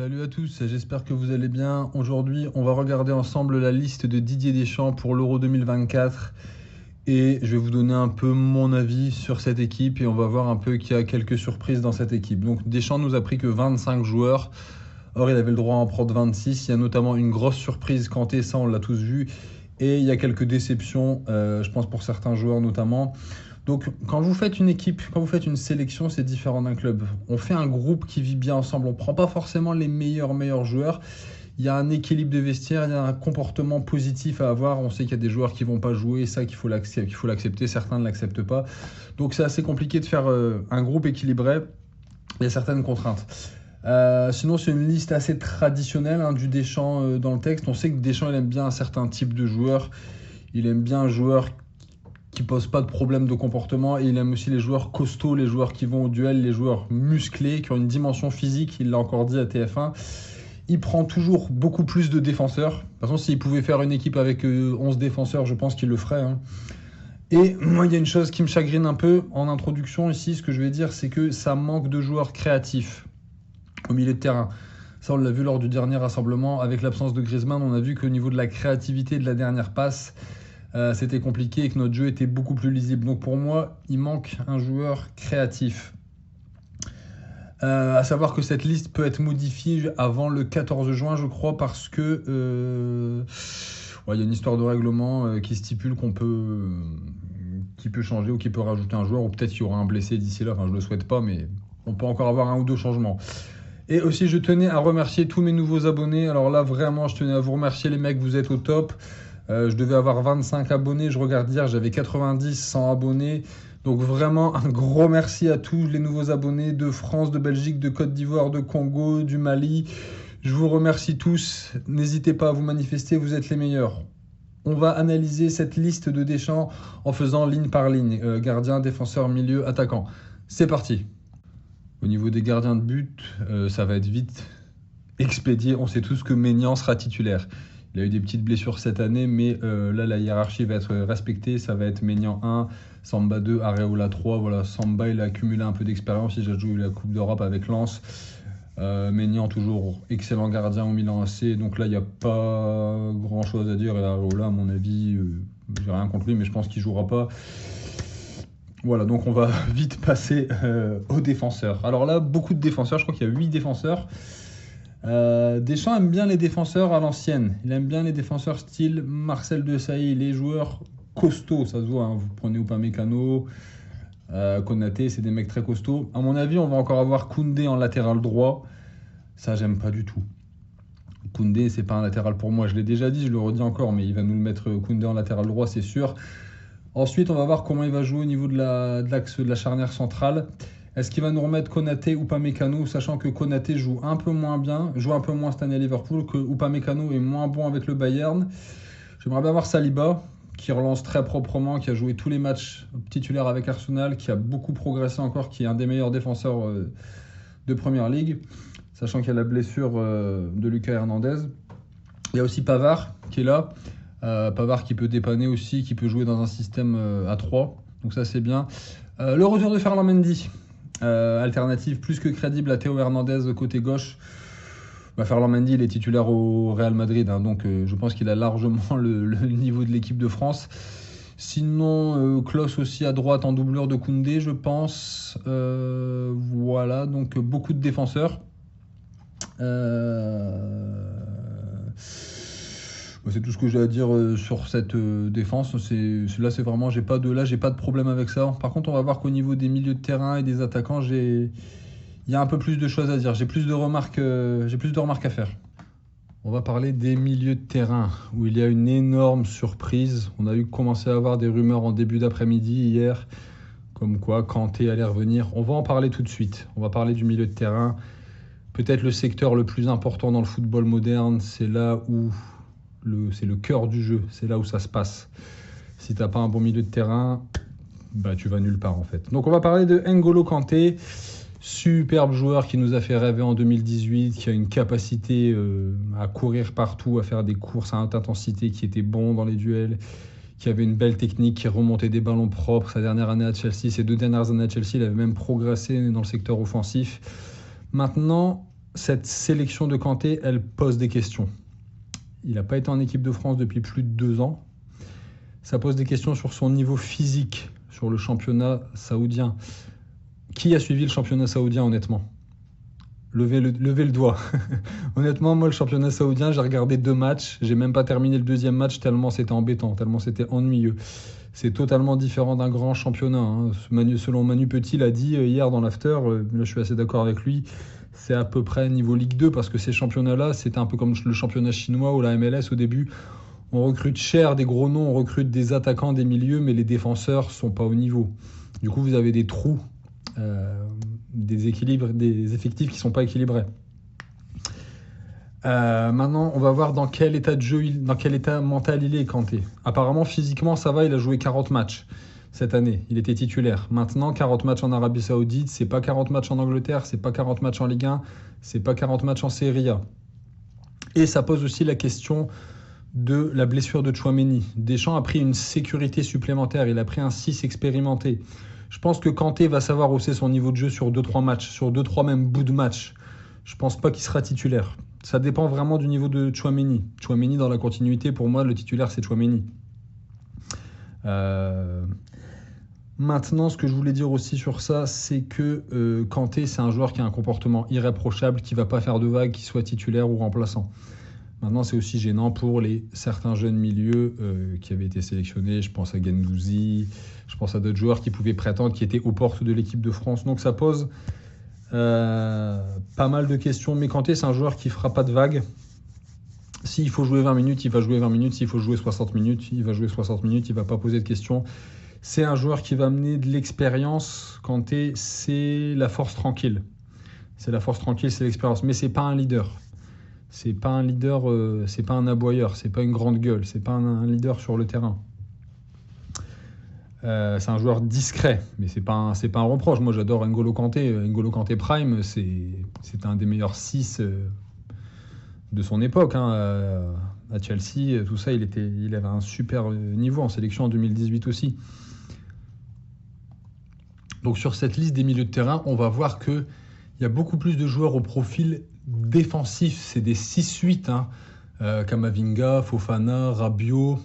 Salut à tous, j'espère que vous allez bien. Aujourd'hui, on va regarder ensemble la liste de Didier Deschamps pour l'Euro 2024 et je vais vous donner un peu mon avis sur cette équipe et on va voir un peu qu'il y a quelques surprises dans cette équipe. Donc Deschamps nous a pris que 25 joueurs, or il avait le droit à en prendre 26. Il y a notamment une grosse surprise, Kanté, ça on l'a tous vu, et il y a quelques déceptions, je pense pour certains joueurs notamment. Donc, quand vous faites une équipe, quand vous faites une sélection, c'est différent d'un club. On fait un groupe qui vit bien ensemble. On ne prend pas forcément les meilleurs joueurs. Il y a un équilibre de vestiaire, il y a un comportement positif à avoir. On sait qu'il y a des joueurs qui ne vont pas jouer, ça qu'il faut l'accepter. Certains ne l'acceptent pas. Donc, c'est assez compliqué de faire un groupe équilibré. Il y a certaines contraintes. Sinon, c'est une liste assez traditionnelle du Deschamps dans le texte. On sait que Deschamps, il aime bien un certain type de joueur. Il aime bien un joueur qui pose pas de problème de comportement et il aime aussi les joueurs costauds, les joueurs qui vont au duel, les joueurs musclés, qui ont une dimension physique, il l'a encore dit à TF1. Il prend toujours beaucoup plus de défenseurs. De toute façon, s'il pouvait faire une équipe avec 11 défenseurs, je pense qu'il le ferait. Et moi, il y a une chose qui me chagrine un peu en introduction ici, ce que je vais dire, c'est que ça manque de joueurs créatifs au milieu de terrain. Ça, on l'a vu lors du dernier rassemblement. Avec l'absence de Griezmann, on a vu qu'au niveau de la créativité de la dernière passe, c'était compliqué et que notre jeu était beaucoup plus lisible. Donc pour moi, il manque un joueur créatif. À savoir que cette liste peut être modifiée avant le 14 juin, je crois, parce que il y a une histoire de règlement qui stipule qui peut changer ou qui peut rajouter un joueur, ou peut-être qu'il y aura un blessé d'ici là. Enfin, je le souhaite pas, mais on peut encore avoir un ou deux changements. Et aussi, je tenais à remercier tous mes nouveaux abonnés. Alors là, vraiment, je tenais à vous remercier, les mecs, vous êtes au top. Je devais avoir 25 abonnés, je regarde hier, j'avais 90, 100 abonnés. Donc vraiment un gros merci à tous les nouveaux abonnés de France, de Belgique, de Côte d'Ivoire, de Congo, du Mali. Je vous remercie tous. N'hésitez pas à vous manifester, vous êtes les meilleurs. On va analyser cette liste de Deschamps en faisant ligne par ligne. Gardien, défenseur, milieu, attaquant. C'est parti. Au niveau des gardiens de but, ça va être vite expédié. On sait tous que Maignan sera titulaire. Il a eu des petites blessures cette année, mais là, la hiérarchie va être respectée. Ça va être Maignan 1, Samba 2, Areola 3. Voilà, Samba, il a accumulé un peu d'expérience. Il a joué la Coupe d'Europe avec Lens. Maignan, toujours excellent gardien au Milan AC. Donc là, il n'y a pas grand-chose à dire. Et Areola, à mon avis, j'ai rien contre lui, mais je pense qu'il ne jouera pas. Voilà, donc on va vite passer aux défenseurs. Alors là, beaucoup de défenseurs. Je crois qu'il y a 8 défenseurs. Deschamps aime bien les défenseurs à l'ancienne. Il aime bien les défenseurs style Marcel Desailly, les joueurs costauds, ça se voit. Vous prenez Upamecano, Konaté, c'est des mecs très costauds. À mon avis, on va encore avoir Koundé en latéral droit. Ça, j'aime pas du tout. Koundé, c'est pas un latéral pour moi. Je l'ai déjà dit, je le redis encore, mais il va nous le mettre Koundé en latéral droit, c'est sûr. Ensuite, on va voir comment il va jouer au niveau de l'axe de la charnière centrale. Est-ce qu'il va nous remettre Konaté ou Upamecano, sachant que Konaté joue un peu moins bien, joue un peu moins cette année à Liverpool, que Upamecano est moins bon avec le Bayern. J'aimerais bien voir Saliba, qui relance très proprement, qui a joué tous les matchs titulaires avec Arsenal, qui a beaucoup progressé encore, qui est un des meilleurs défenseurs de Première Ligue, sachant qu'il y a la blessure de Lucas Hernandez. Il y a aussi Pavard qui est là. Pavard qui peut dépanner aussi, qui peut jouer dans un système à 3. Donc ça, c'est bien. Le retour de Ferland Mendy. Alternative plus que crédible à Théo Hernandez côté gauche. Ferland Mendy, il est titulaire au Real Madrid, donc je pense qu'il a largement le niveau de l'équipe de France. Sinon, Klose aussi à droite en doubleur de Koundé, je pense. Voilà, donc beaucoup de défenseurs. C'est tout ce que j'ai à dire sur cette défense. Là, c'est vraiment, j'ai pas de problème avec ça. Par contre, on va voir qu'au niveau des milieux de terrain et des attaquants, il y a un peu plus de choses à dire. J'ai plus de remarques à faire. On va parler des milieux de terrain, où il y a une énorme surprise. On a commencé à avoir des rumeurs en début d'après-midi hier, comme quoi Kanté allait revenir. On va en parler tout de suite. On va parler du milieu de terrain. Peut-être le secteur le plus important dans le football moderne, c'est là où c'est le cœur du jeu, c'est là où ça se passe. Si t'as pas un bon milieu de terrain, tu vas nulle part en fait. Donc on va parler de N'Golo Kanté, superbe joueur qui nous a fait rêver en 2018, qui a une capacité à courir partout, à faire des courses à haute intensité, qui était bon dans les duels, qui avait une belle technique, qui remontait des ballons propres. Sa dernière année à Chelsea, ses 2 dernières années à Chelsea, il avait même progressé dans le secteur offensif. Maintenant, cette sélection de Kanté, elle pose des questions. Il n'a pas été en équipe de France depuis plus de 2 ans. Ça pose des questions sur son niveau physique, sur le championnat saoudien. Qui a suivi le championnat saoudien, honnêtement ? Levez le doigt. Honnêtement, moi, le championnat saoudien, j'ai regardé 2 matchs. J'ai même pas terminé le deuxième match tellement c'était embêtant, tellement c'était ennuyeux. C'est totalement différent d'un grand championnat, hein. Selon Manu Petit l'a dit hier dans l'after, là je suis assez d'accord avec lui, c'est à peu près niveau Ligue 2 parce que ces championnats-là, c'était un peu comme le championnat chinois ou la MLS au début. On recrute cher des gros noms, on recrute des attaquants, des milieux, mais les défenseurs sont pas au niveau. Du coup, vous avez des trous, des équilibres, des effectifs qui sont pas équilibrés. Maintenant, on va voir dans quel état de jeu, dans quel état mental il est, Kanté. Apparemment, physiquement, ça va, il a joué 40 matchs cette année. Il était titulaire. Maintenant, 40 matchs en Arabie Saoudite, c'est pas 40 matchs en Angleterre, c'est pas 40 matchs en Ligue 1, c'est pas 40 matchs en Serie A. Et ça pose aussi la question de la blessure de Tchouaméni. Deschamps a pris une sécurité supplémentaire, il a pris un 6 expérimenté. Je pense que Kanté va savoir hausser son niveau de jeu sur 2-3 matchs, sur 2-3 même bouts de match. Je pense pas qu'il sera titulaire. Ça dépend vraiment du niveau de Tchouaméni. Tchouaméni dans la continuité, pour moi, le titulaire, c'est Tchouaméni. Maintenant, ce que je voulais dire aussi sur ça, c'est que Kanté, c'est un joueur qui a un comportement irréprochable, qui ne va pas faire de vagues, qu'il soit titulaire ou remplaçant. Maintenant, c'est aussi gênant pour certains jeunes milieux qui avaient été sélectionnés. Je pense à Guendouzi, je pense à d'autres joueurs qui pouvaient prétendre, qui étaient aux portes de l'équipe de France. Donc ça pose pas mal de questions. Mais Kanté, c'est un joueur qui ne fera pas de vagues. S'il faut jouer 20 minutes, il va jouer 20 minutes. S'il faut jouer 60 minutes, il va jouer 60 minutes. Il ne va pas poser de questions. C'est un joueur qui va amener de l'expérience. Kanté, c'est la force tranquille. C'est la force tranquille, c'est l'expérience. Mais ce n'est pas un leader. C'est pas un leader, c'est pas un aboyeur, c'est pas une grande gueule, c'est pas un leader sur le terrain. C'est un joueur discret, mais c'est pas un reproche. Moi, j'adore N'Golo Kanté. N'Golo Kanté Prime, c'est un des meilleurs 6 de son époque. Hein. À Chelsea, tout ça, il avait un super niveau en sélection en 2018 aussi. Donc sur cette liste des milieux de terrain, on va voir qu'il y a beaucoup plus de joueurs au profil défensif. C'est des 6-8. Hein. Camavinga, Fofana, Rabiot.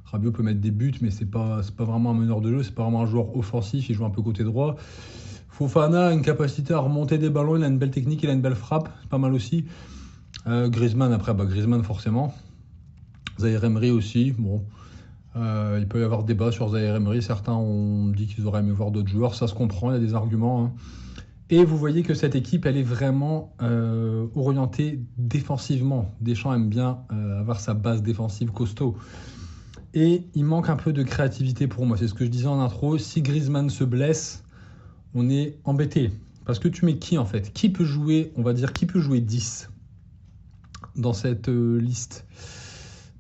Rabiot peut mettre des buts, mais c'est pas vraiment un meneur de jeu, c'est pas vraiment un joueur offensif, il joue un peu côté droit. Fofana a une capacité à remonter des ballons, il a une belle technique, il a une belle frappe, c'est pas mal aussi. Griezmann, après, Griezmann forcément. Zaïre Emery aussi, bon. Il peut y avoir débat sur Zaïre Emery, certains ont dit qu'ils auraient aimé voir d'autres joueurs, ça se comprend, il y a des arguments. Hein. Et vous voyez que cette équipe, elle est vraiment orientée défensivement. Deschamps aime bien avoir sa base défensive costaud. Et il manque un peu de créativité pour moi. C'est ce que je disais en intro. Si Griezmann se blesse, on est embêté. Parce que tu mets qui en fait ? Qui peut jouer, on va dire, qui peut jouer 10 dans cette liste ?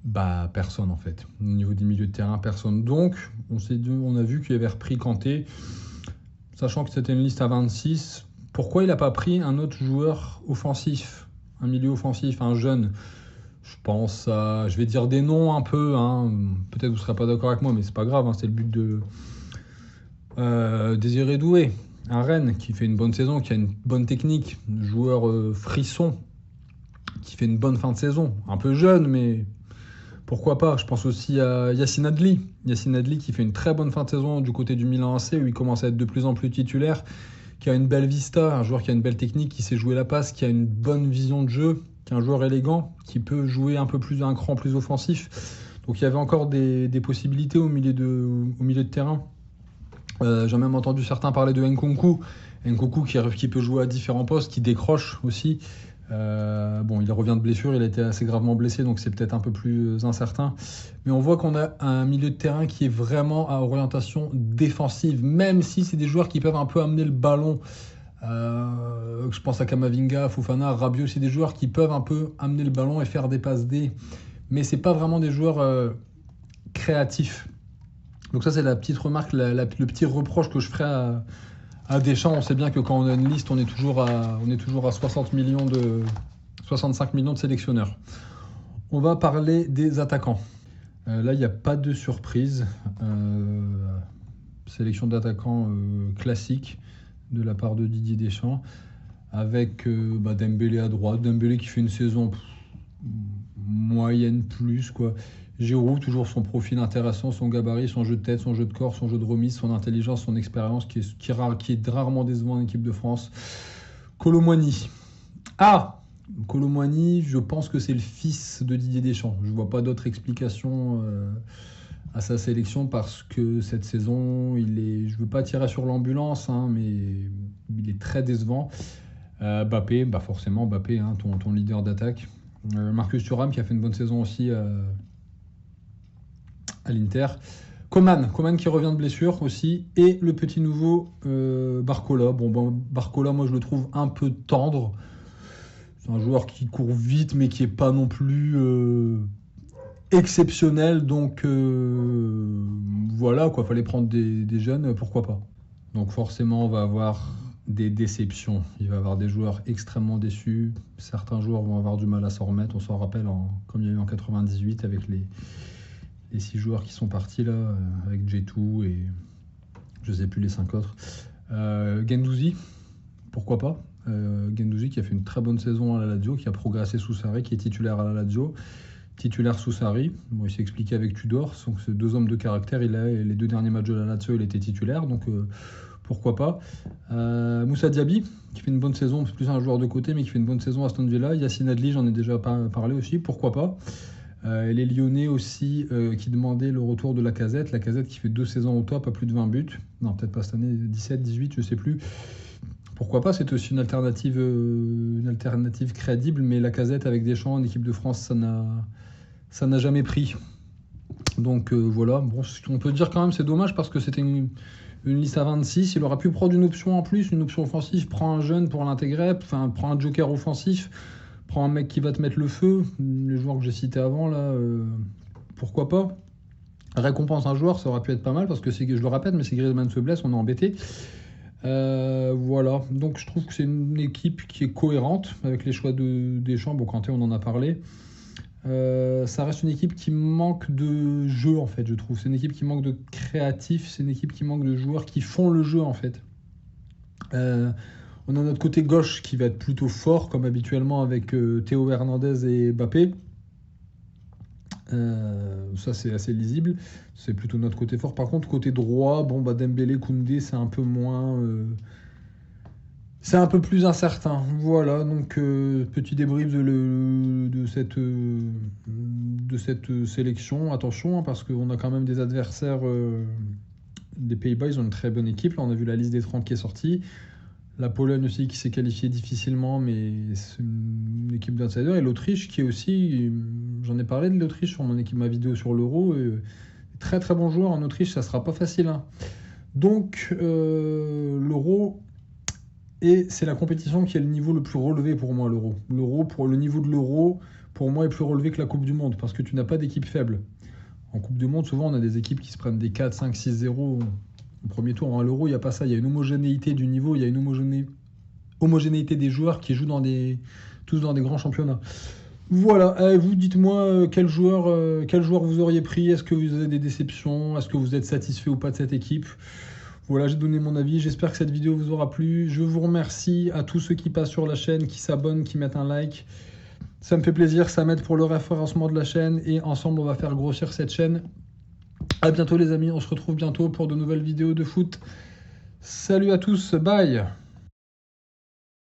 Bah personne en fait. Au niveau des milieux de terrain, personne. Donc on a vu qu'il avait repris Kanté, sachant que c'était une liste à 26. Pourquoi il n'a pas pris un autre joueur offensif ? Un milieu offensif, un jeune ? Je pense à... Je vais dire des noms un peu. Hein. Peut-être vous ne serez pas d'accord avec moi, mais c'est pas grave. Hein. C'est le but de Désiré Doué, un Rennes qui fait une bonne saison, qui a une bonne technique. Un joueur frisson, qui fait une bonne fin de saison. Un peu jeune, mais pourquoi pas. Je pense aussi à Yacine Adli. Yacine Adli qui fait une très bonne fin de saison du côté du Milan AC, où il commence à être de plus en plus titulaire, qui a une belle vista, un joueur qui a une belle technique, qui sait jouer la passe, qui a une bonne vision de jeu, qui est un joueur élégant, qui peut jouer un peu plus un cran plus offensif. Donc il y avait encore des possibilités au milieu de terrain. J'ai même entendu certains parler de Nkunku. Nkunku qui peut jouer à différents postes, qui décroche aussi. Bon, il revient de blessure, il a été assez gravement blessé, donc c'est peut-être un peu plus incertain. Mais on voit qu'on a un milieu de terrain qui est vraiment à orientation défensive, même si c'est des joueurs qui peuvent un peu amener le ballon. Je pense à Camavinga, Fofana, Rabiot, c'est des joueurs qui peuvent un peu amener le ballon et faire des passes D, mais c'est pas vraiment des joueurs créatifs. Donc ça c'est la petite remarque, le petit reproche que je ferai à Deschamps. On sait bien que quand on a une liste, on est toujours à 65 millions de sélectionneurs. On va parler des attaquants. Là il n'y a pas de surprise. Sélection d'attaquants classique de la part de Didier Deschamps. avec Dembélé à droite. Dembélé qui fait une saison moyenne plus, quoi. Giroud, toujours son profil intéressant, son gabarit, son jeu de tête, son jeu de corps, son jeu de remise, son intelligence, son expérience qui est rarement décevant en équipe de France. Kolo Muani. Ah, Kolo Muani, je pense que c'est le fils de Didier Deschamps. Je ne vois pas d'autre explication à sa sélection parce que cette saison, je ne veux pas tirer sur l'ambulance, hein, mais il est très décevant. Mbappé, forcément Mbappé, hein, ton leader d'attaque. Marcus Thuram qui a fait une bonne saison aussi à l'Inter. Coman qui revient de blessure aussi. Et le petit nouveau Barcola. Barcola, moi je le trouve un peu tendre. C'est un joueur qui court vite mais qui n'est pas non plus exceptionnel. Donc voilà, quoi. Fallait prendre des jeunes, pourquoi pas. Donc forcément on va avoir des déceptions. Il va y avoir des joueurs extrêmement déçus. Certains joueurs vont avoir du mal à s'en remettre. On s'en rappelle comme il y a eu en 98 avec les 6 joueurs qui sont partis là, avec J2 et je ne sais plus les 5 autres. Guendouzi, pourquoi pas. Guendouzi qui a fait une très bonne saison à la Lazio, qui a progressé sous Sarri, qui est titulaire à la Lazio, titulaire sous Sarri. Bon, il s'est expliqué avec Tudor, donc c'est 2 hommes de caractère. Les 2 derniers matchs de la Lazio, il était titulaire, donc pourquoi pas. Moussa Diaby, qui fait une bonne saison, c'est plus un joueur de côté, mais qui fait une bonne saison à Aston Villa. Yacine Adli, j'en ai déjà parlé aussi, pourquoi pas. Les Lyonnais aussi, qui demandaient le retour de Lacazette. Lacazette qui fait 2 saisons au top, à plus de 20 buts. Non, peut-être pas cette année, 17, 18, je sais plus. Pourquoi pas, c'est aussi une alternative crédible, mais Lacazette avec Deschamps en équipe de France, ça n'a jamais pris. Donc voilà, bon, on peut dire quand même c'est dommage parce que c'était une liste à 26. Il aurait pu prendre une option en plus, une option offensive. Prends un jeune pour l'intégrer, prends un joker offensif, prends un mec qui va te mettre le feu. Les joueurs que j'ai cités avant, là, pourquoi pas. Récompense un joueur, ça aurait pu être pas mal parce que je le répète, mais si Griezmann se blesse, on est embêté. Voilà, donc je trouve que c'est une équipe qui est cohérente avec les choix de Deschamps. Bon, Kanté, on en a parlé. Ça reste une équipe qui manque de jeu, en fait, je trouve. C'est une équipe qui manque de créatif, c'est une équipe qui manque de joueurs qui font le jeu, en fait. On a notre côté gauche qui va être plutôt fort, comme habituellement avec Théo Hernandez et Mbappé. Ça, c'est assez lisible. C'est plutôt notre côté fort. Par contre, côté droit, Dembélé, Koundé, c'est un peu moins... c'est un peu plus incertain. Voilà, donc petit débrief de cette sélection. Attention, hein, parce qu'on a quand même des adversaires des Pays-Bas. Ils ont une très bonne équipe. Là, on a vu la liste des 30 qui est sortie. La Pologne aussi qui s'est qualifiée difficilement, mais c'est une équipe d'insiders. Et l'Autriche qui est aussi... J'en ai parlé de l'Autriche sur ma vidéo sur l'Euro. Très très bon joueur en Autriche, ça sera pas facile. Hein. Donc l'Euro... Et c'est la compétition qui est le niveau le plus relevé pour moi, l'Euro. Le niveau de l'Euro, pour moi, est plus relevé que la Coupe du Monde, parce que tu n'as pas d'équipe faible. En Coupe du Monde, souvent, on a des équipes qui se prennent des 4, 5, 6-0 au premier tour. À l'Euro, il n'y a pas ça. Il y a une homogénéité du niveau, il y a une homogénéité des joueurs qui jouent tous dans des grands championnats. Voilà, vous dites-moi quel joueur vous auriez pris. Est-ce que vous avez des déceptions? Est-ce que vous êtes satisfait ou pas de cette équipe? Voilà, j'ai donné mon avis. J'espère que cette vidéo vous aura plu. Je vous remercie à tous ceux qui passent sur la chaîne, qui s'abonnent, qui mettent un like. Ça me fait plaisir, ça m'aide pour le référencement de la chaîne. Et ensemble, on va faire grossir cette chaîne. À bientôt les amis, on se retrouve bientôt pour de nouvelles vidéos de foot. Salut à tous, bye!